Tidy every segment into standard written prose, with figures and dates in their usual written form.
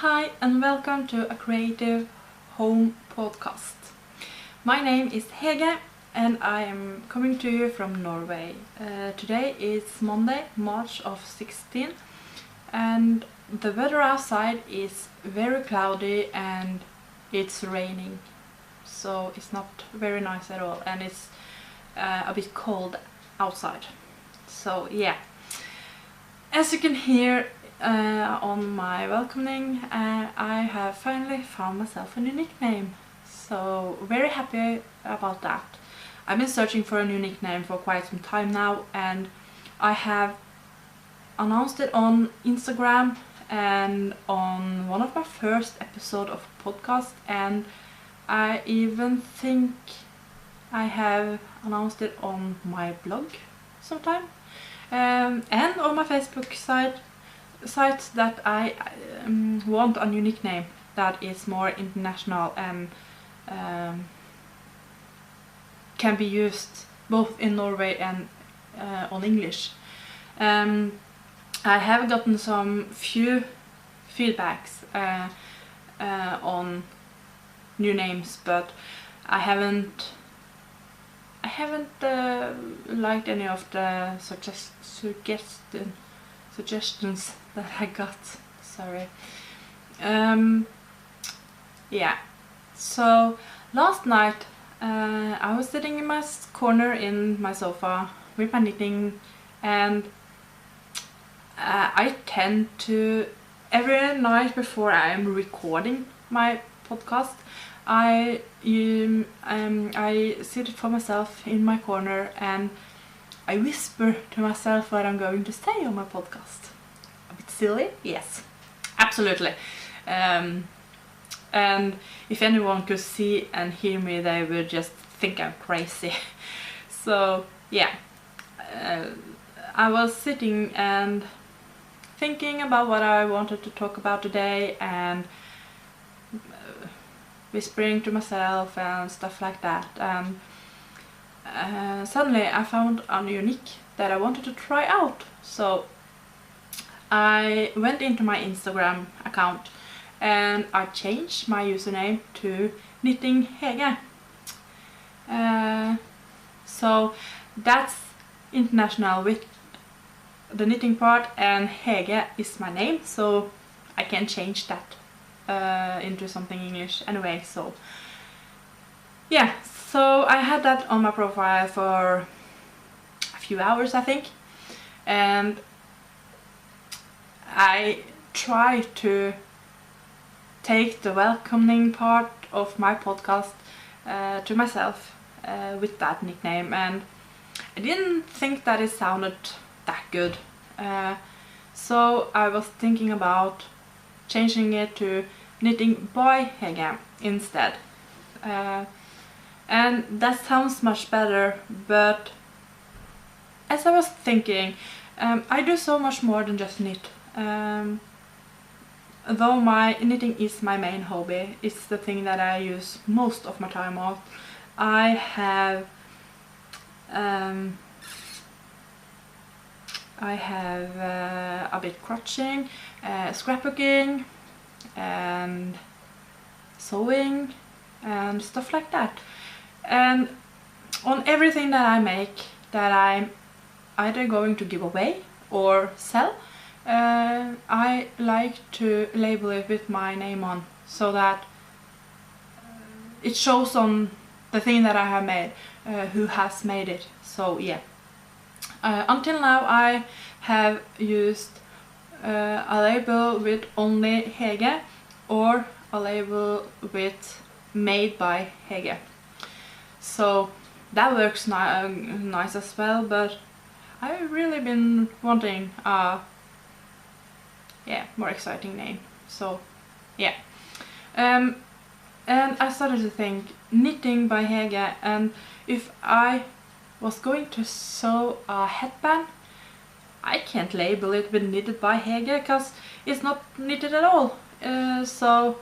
Hi and welcome to a Creative Home podcast. My name is Hege and I am coming to you from Norway. Today is Monday, March of 16, and the weather outside is very cloudy and it's raining. So it's not very nice at all, and it's a bit cold outside. So yeah, as you can hear on my welcoming, I have finally found myself a new nickname. So very happy about that. I've been searching for a new nickname for quite some time now, and I have announced it on Instagram and on one of my first episodes of podcast, and I even think I have announced it on my blog sometime, and on my Facebook site that I want a new nickname that is more international and can be used both in Norway and on English. I have gotten some few feedbacks on new names, but I haven't liked any of the suggestions that I got. Sorry. Yeah. So last night I was sitting in my corner in my sofa with my knitting, and I tend to, every night before I am recording my podcast, I sit for myself in my corner and I whisper to myself what I'm going to say on my podcast. A bit silly? Yes, absolutely. And if anyone could see and hear me, they would just think I'm crazy. So yeah, I was sitting and thinking about what I wanted to talk about today, and whispering to myself and stuff like that. Suddenly I found a new nick that I wanted to try out. So I went into my Instagram account and I changed my username to Knitting Hege. So that's international with the knitting part, and Hege is my name, so I can change that into something English anyway. So yeah, so I had that on my profile for a few hours, I think, and I try to take the welcoming part of my podcast to myself with that nickname, and I didn't think that it sounded that good. So I was thinking about changing it to Knitting by Hege instead. And that sounds much better, but as I was thinking, I do so much more than just knit. Though my knitting is my main hobby, it's the thing that I use most of my time on, I have a bit croccheting, scrapbooking and sewing and stuff like that. And on everything that I make that I'm either going to give away or sell, I like to label it with my name on, so that it shows on the thing that I have made who has made it. So yeah, until now I have used a label with only Hege or a label with Made by Hege. So that works nice as well, but I've really been wanting a more exciting name. So yeah, and I started to think Knitting by Hege, and if I was going to sew a headband, I can't label it with Knitted by Hege because it's not knitted at all. So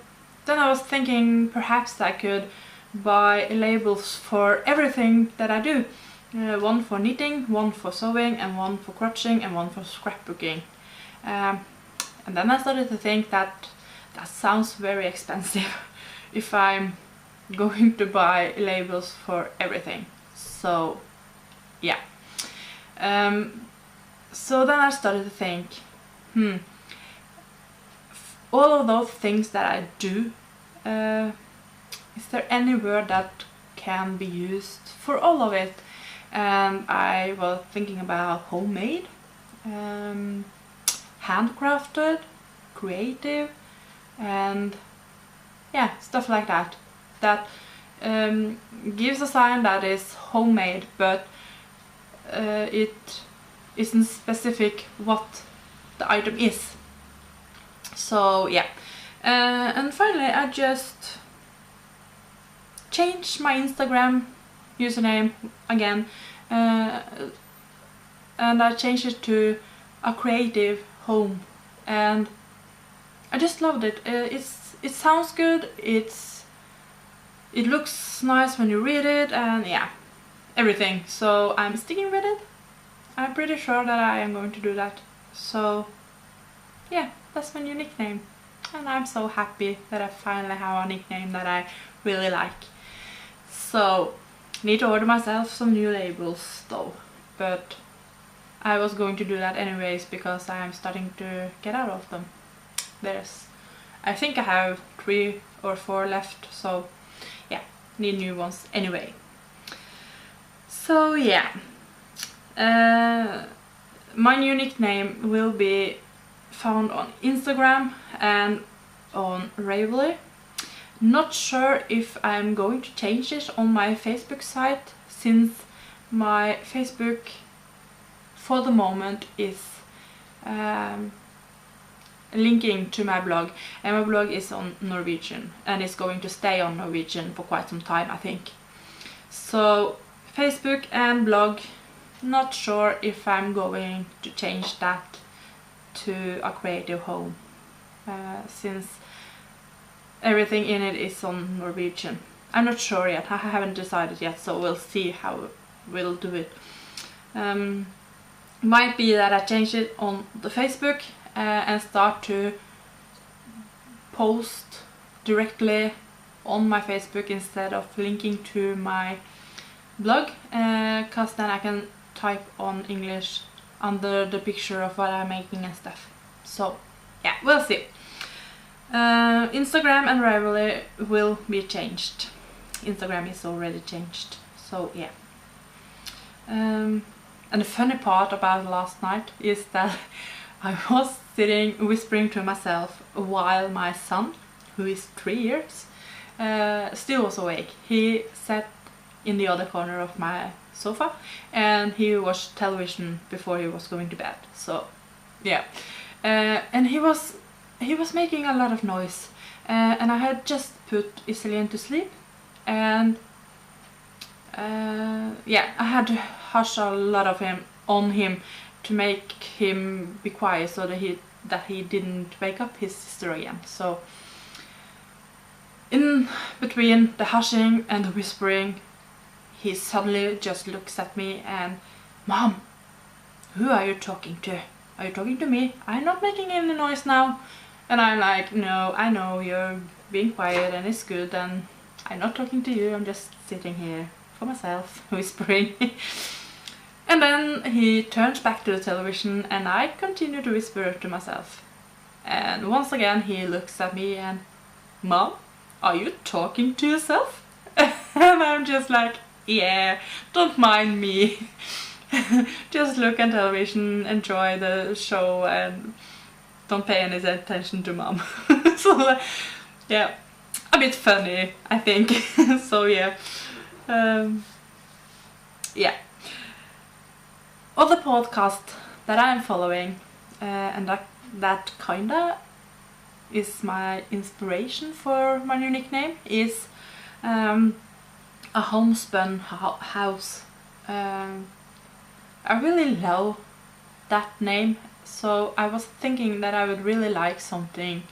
then I was thinking perhaps I could buy labels for everything that I do. One for knitting, one for sewing, and one for croccheting, and one for scrapbooking. And then I started to think that that sounds very expensive if I'm going to buy labels for everything. So yeah. So then I started to think, all of those things that I do, is there any word that can be used for all of it? And I was thinking about homemade, handcrafted, creative, and yeah, stuff like that. That gives a sign that is homemade, but it isn't specific what the item is. So yeah, and finally I just changed my Instagram username again, and I changed it to A Creative Home, and I just loved it. It sounds good, it looks nice when you read it, and yeah, everything. So I'm sticking with it. I'm pretty sure that I am going to do that. So yeah, that's my new nickname, and I'm so happy that I finally have a nickname that I really like. So need to order myself some new labels though, but I was going to do that anyways because I am starting to get out of them. I think I have 3 or 4 left, so yeah, need new ones anyway. So yeah, my new nickname will be found on Instagram and on Ravelry. Not sure if I'm going to change it on my Facebook site, since my Facebook for the moment is linking to my blog, and my blog is on Norwegian and it's going to stay on Norwegian for quite some time, I think. So Facebook and blog, not sure if I'm going to change that to A Creative Home, since everything in it is on Norwegian. I'm not sure yet, I haven't decided yet, so we'll see how we'll do it. Might be that I change it on the Facebook and start to post directly on my Facebook instead of linking to my blog, cause then I can type on English under the picture of what I'm making and stuff. So yeah, we'll see. Instagram and Ravelry will be changed. Instagram is already changed, so yeah. And the funny part about last night is that I was sitting whispering to myself while my son, who is 3 years, still was awake. He sat in the other corner of my sofa and he watched television before he was going to bed. So yeah, and he was making a lot of noise, and I had just put Iselin to sleep, and yeah, I had to hush a lot of on him to make him be quiet so that he didn't wake up his sister again. So in between the hushing and the whispering, he suddenly just looks at me and, "Mom, who are you talking to? Are you talking to me? I'm not making any noise now." And I'm like, "No, I know you're being quiet and it's good, and I'm not talking to you, I'm just sitting here for myself, whispering." And then he turns back to the television and I continue to whisper to myself. And once again he looks at me and, "Mom, are you talking to yourself?" And I'm just like, "Yeah, don't mind me." Just look at television, enjoy the show, and don't pay any attention to Mom. So yeah, a bit funny, I think. So yeah, yeah. Other podcast that I'm following, and that kinda is my inspiration for my new nickname, is A Homespun House. I really love that name, so I was thinking that I would really like something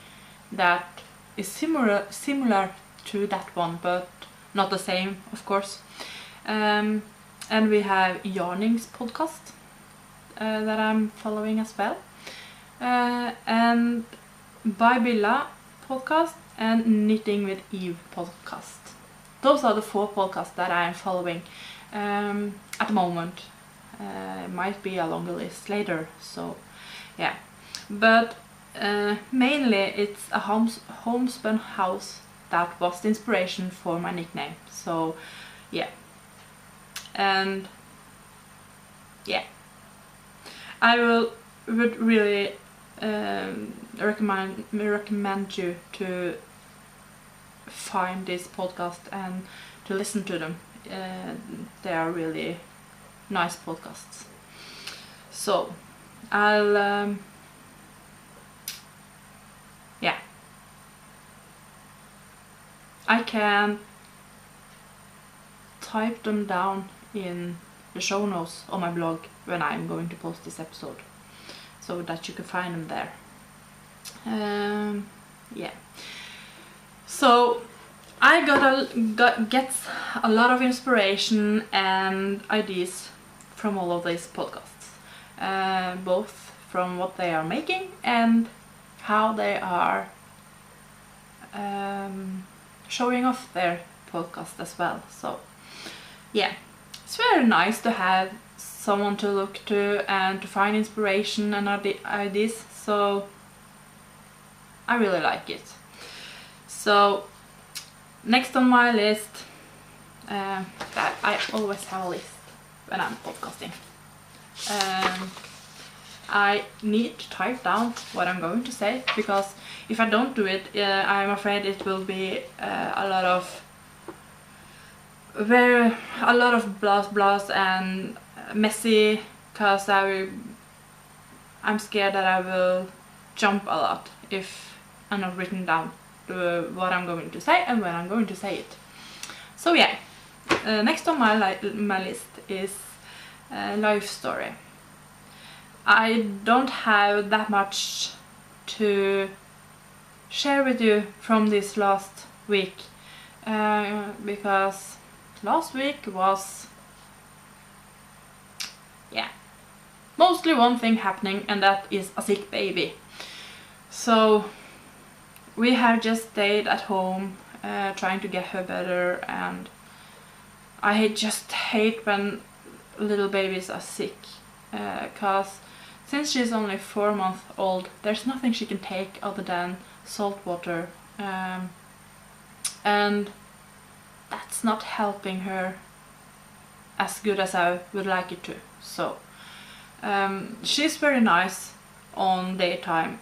that is similar to that one, but not the same, of course. And we have Yarning's podcast that I'm following as well. And By Billa, podcast and Knitting with Eve podcast. Those are the 4 podcasts that I am following at the moment. Might be a longer list later, so yeah. But mainly it's a homespun house that was the inspiration for my nickname. So yeah, and yeah, I would really recommend you to find this podcast and to listen to them. They are really nice podcasts. So I'll yeah, I can type them down in the show notes on my blog when I'm going to post this episode, so that you can find them there. Yeah. So I get a lot of inspiration and ideas from all of these podcasts, both from what they are making and how they are showing off their podcast as well. So yeah, it's very nice to have someone to look to and to find inspiration and ideas, so I really like it. So next on my list, that I always have a list when I'm podcasting. I need to type down what I'm going to say, because if I don't do it, I'm afraid it will be a lot of blahs and messy, because I'm scared that I will jump a lot if I'm not written down what I'm going to say and when I'm going to say it. So yeah, next on my list is life story. I don't have that much to share with you from this last week, because last week was, yeah, mostly one thing happening, and that is a sick baby. So we have just stayed at home trying to get her better, and I just hate when little babies are sick, because since she's only 4 months old, there's nothing she can take other than salt water, and that's not helping her as good as I would like it to. So she's very nice on daytime.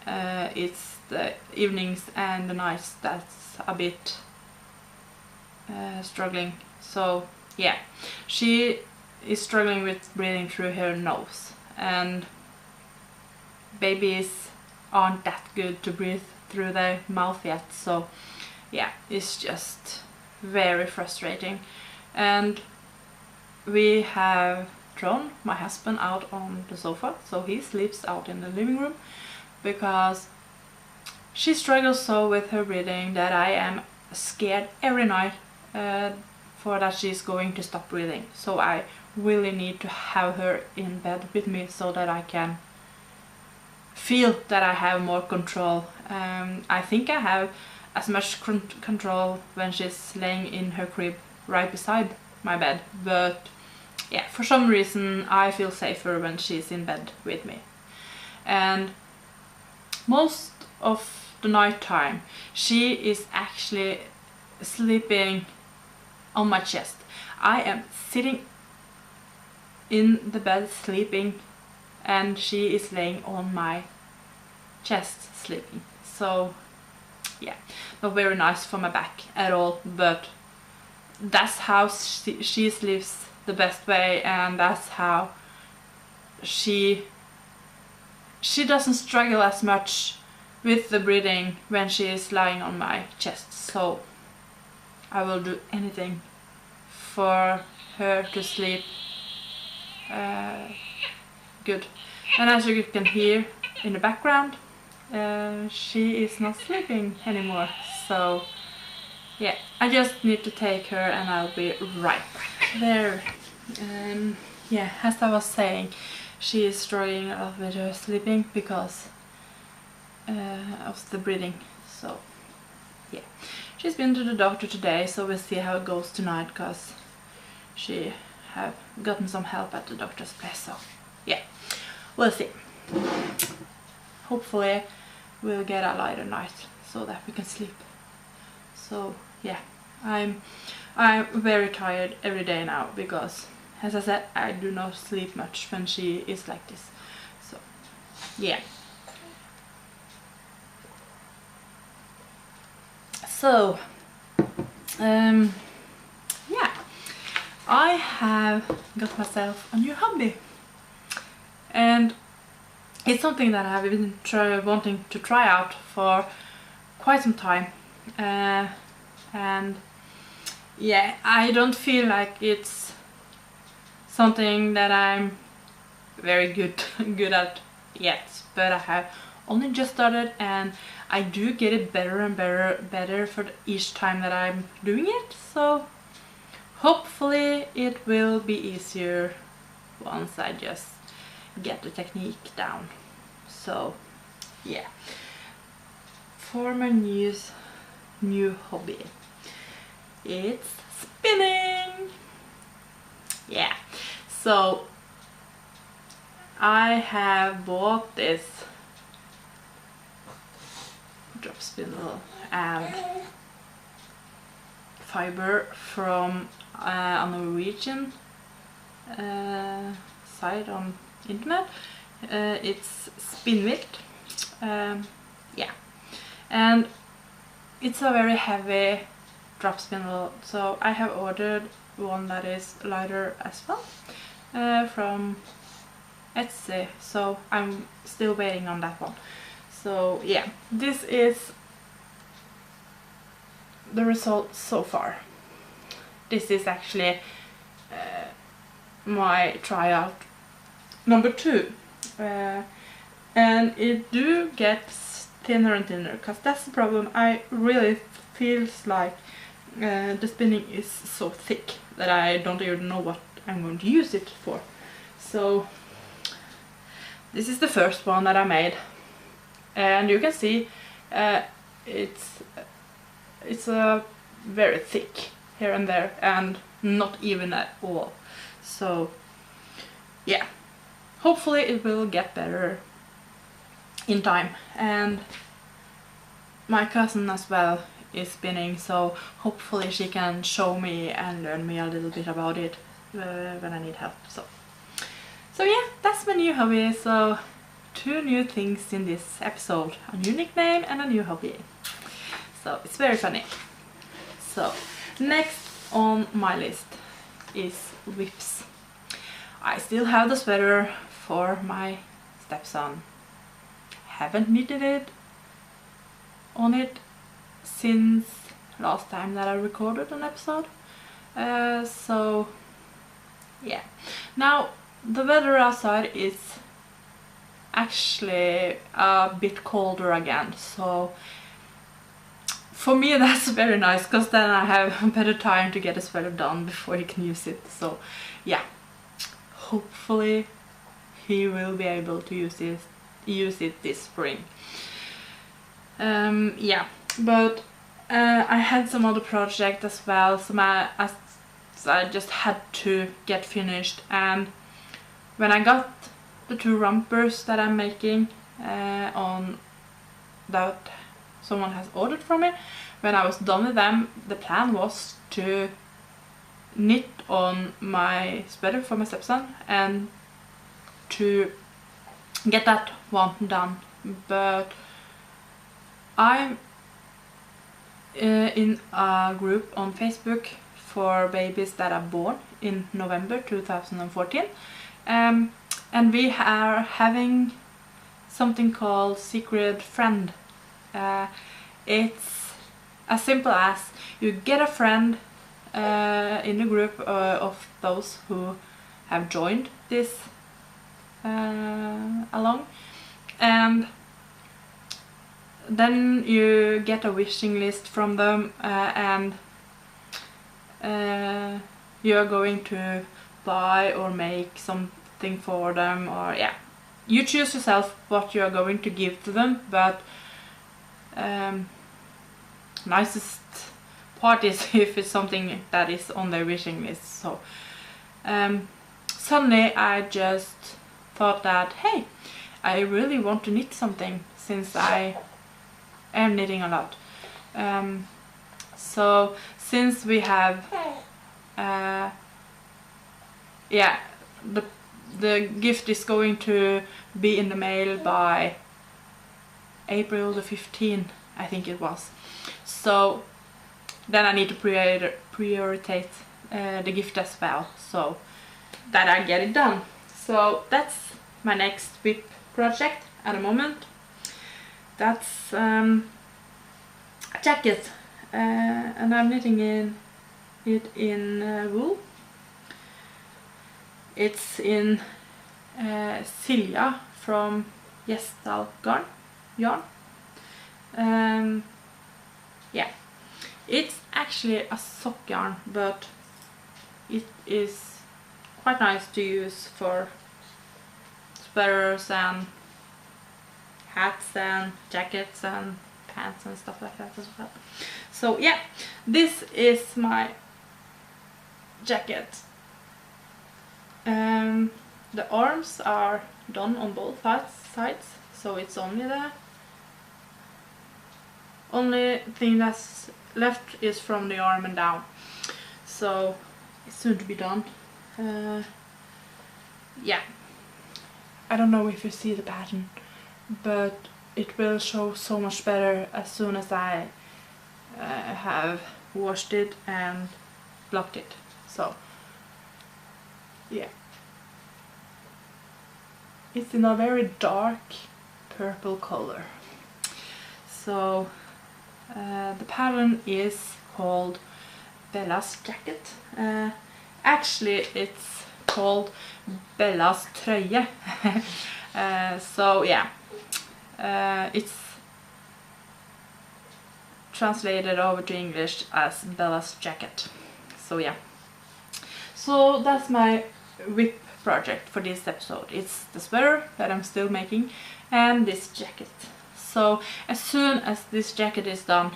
It's the evenings and the nights that's a bit struggling. So yeah, she is struggling with breathing through her nose, and babies aren't that good to breathe through their mouth yet. So yeah, it's just very frustrating. And we have thrown my husband out on the sofa, so he sleeps out in the living room, because she struggles so with her breathing that I am scared every night for that she's going to stop breathing. So I really need to have her in bed with me so that I can feel that I have more control. I think I have as much control when she's laying in her crib right beside my bed, but yeah, for some reason I feel safer when she's in bed with me. And most of the night time she is actually sleeping on my chest. I am sitting in the bed sleeping, and she is laying on my chest sleeping. So yeah, not very nice for my back at all, but that's how she sleeps the best way, and that's how she doesn't struggle as much with the breathing when she is lying on my chest. So I will do anything for her to sleep good. And as you can hear in the background, she is not sleeping anymore. So yeah, I just need to take her and I'll be right back. There. Yeah, as I was saying, she is struggling a lot with her sleeping because of the breathing. So yeah, she's been to the doctor today, so we'll see how it goes tonight, because she have gotten some help at the doctor's place. So yeah, we'll see. Hopefully we'll get a lighter night so that we can sleep. So yeah, I'm very tired every day now, because as I said, I do not sleep much when she is like this. So yeah. So yeah, I have got myself a new hobby, and it's something that I have been wanting to try out for quite some time, and yeah, I don't feel like it's something that I'm very good at yet, but I have only just started, and I do get it better and better for each time that I'm doing it. So hopefully it will be easier once I just get the technique down. So yeah, for my new hobby, it's spinning. Yeah, so I have bought this drop spindle and fiber from a Norwegian site on internet. It's Spinnvilt. Yeah, and it's a very heavy drop spindle, so I have ordered one that is lighter as well from Etsy, so I'm still waiting on that one. So yeah, this is the result so far. This is actually my tryout number 2, and it do get thinner and thinner, because that's the problem. I really feels like the spinning is so thick that I don't even know what I'm going to use it for. So this is the first one that I made, and you can see it's very thick here and there, and not even at all. So yeah, hopefully it will get better in time. And my cousin as well is spinning, so hopefully she can show me and learn me a little bit about it when I need help. So yeah, that's my new hobby. So 2 new things in this episode, a new nickname and a new hobby. So it's very funny. So next on my list is whips. I still have the sweater for my stepson. Haven't knitted on it since last time that I recorded an episode. So yeah, now the weather outside is actually a bit colder again, so for me that's very nice, because then I have a better time to get a sweater done before he can use it. So yeah, hopefully he will be able to use it this spring. Yeah, but I had some other project as well, so I just had to get finished. And when I got the 2 rompers that I'm making on that someone has ordered from me, when I was done with them, the plan was to knit on my sweater for my stepson and to get that one done. But I'm in a group on Facebook for babies that are born in November 2014, and we are having something called Secret Friend. It's as simple as you get a friend in the group of those who have joined this along, and then you get a wishing list from them, and you are going to buy or make something for them, or yeah, you choose yourself what you are going to give to them. But nicest part is if it's something that is on their wishing list. So suddenly I just thought that, hey, I really want to knit something since I am knitting a lot. So since we have yeah, the gift is going to be in the mail by April the 15th, I think it was. So then I need to prioritize the gift as well, so that I get it done. So that's my next WIP project at the moment. That's a jacket, and I'm knitting it in wool. It's in Silja from Gjesdal yarn. Yeah, it's actually a sock yarn, but it is quite nice to use for sweaters and hats and jackets and pants and stuff like that as well. So yeah, this is my jacket. The arms are done on both sides, so it's only the only thing that's left is from the arm and down. So it's soon to be done. Yeah, I don't know if you see the pattern, but it will show so much better as soon as I have washed it and blocked it. So yeah, it's in a very dark purple color. So the pattern is called Bella's jacket. Actually it's called Bella's trøye. So yeah, it's translated over to English as Bella's jacket. So yeah, so that's my WIP project for this episode. It's the sweater that I'm still making and this jacket. So as soon as this jacket is done,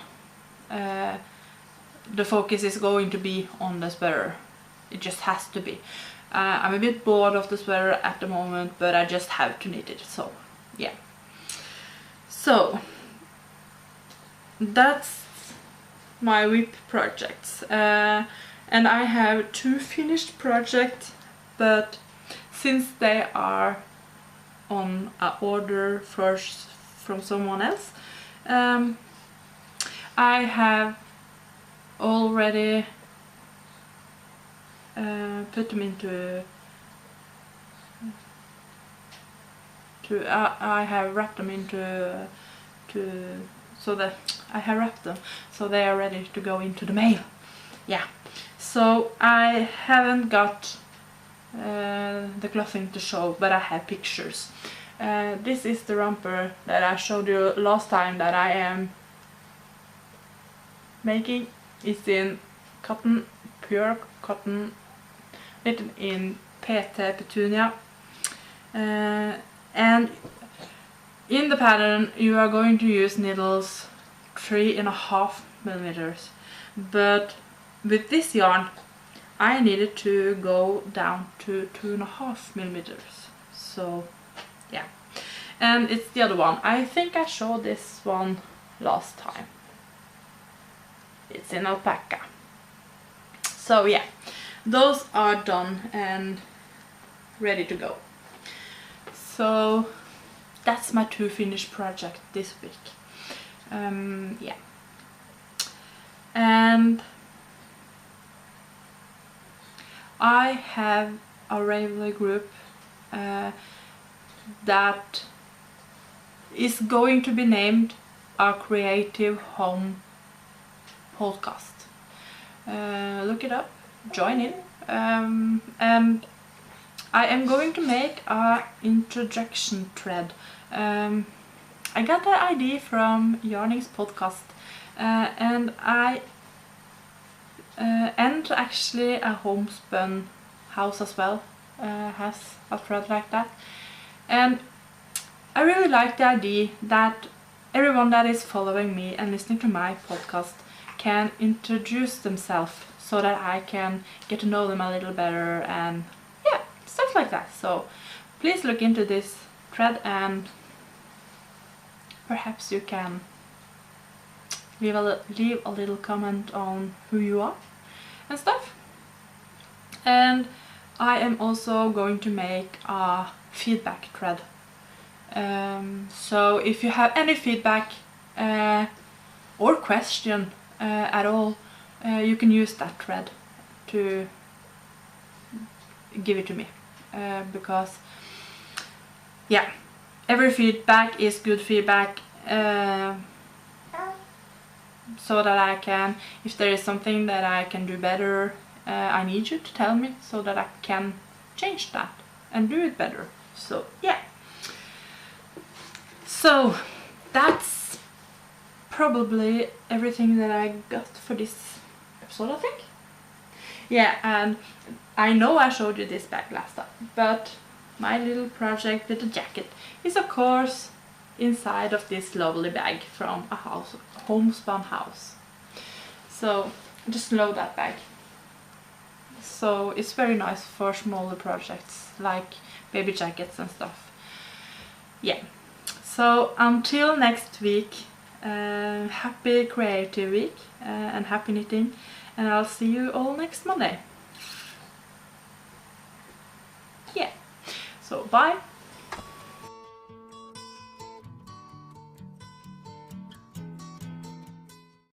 the focus is going to be on the sweater. It just has to be. I'm a bit bored of the sweater at the moment, but I just have to knit it, so yeah. So that's my WIP projects, and I have 2 finished projects, but since they are on an order first from someone else, I have already put them into I have wrapped them into so that I have wrapped them so they are ready to go into the mail. Yeah, so I haven't got the clothing to show, but I have pictures. This is the romper that I showed you last time that I am making. It's in cotton, pure cotton, knitted in PT Petunia, and in the pattern you are going to use needles 3.5 millimeters, but with this yarn I needed to go down to 2.5 millimeters. So yeah, and it's the other one. I think I showed this one last time. It's in alpaca. So yeah, those are done and ready to go. So that's my 2 finished projects this week. Yeah, and I have a Ravelry group that is going to be named A Creative Home Podcast. Look it up, join in, and I am going to make a introduction thread. I got that idea from Yarning's podcast, and and actually a homespun house as well has a thread like that, and I really like the idea that everyone that is following me and listening to my podcast can introduce themselves so that I can get to know them a little better and yeah, stuff like that. So please look into this thread and perhaps you can leave a little comment on who you are and stuff. And I am also going to make a feedback thread. So if you have any feedback or question at all, you can use that thread to give it to me. Because yeah, every feedback is good feedback, so that I can, if there is something that I can do better, I need you to tell me so that I can change that and do it better. So yeah, so that's probably everything that I got for this episode, I think. Yeah, and I know I showed you this bag last time, but my little project with the jacket is of course inside of this lovely bag from a homespun house. So just love that bag. So it's very nice for smaller projects like baby jackets and stuff. Yeah, so until next week, happy creative week and happy knitting, and I'll see you all next Monday. Yeah, so bye.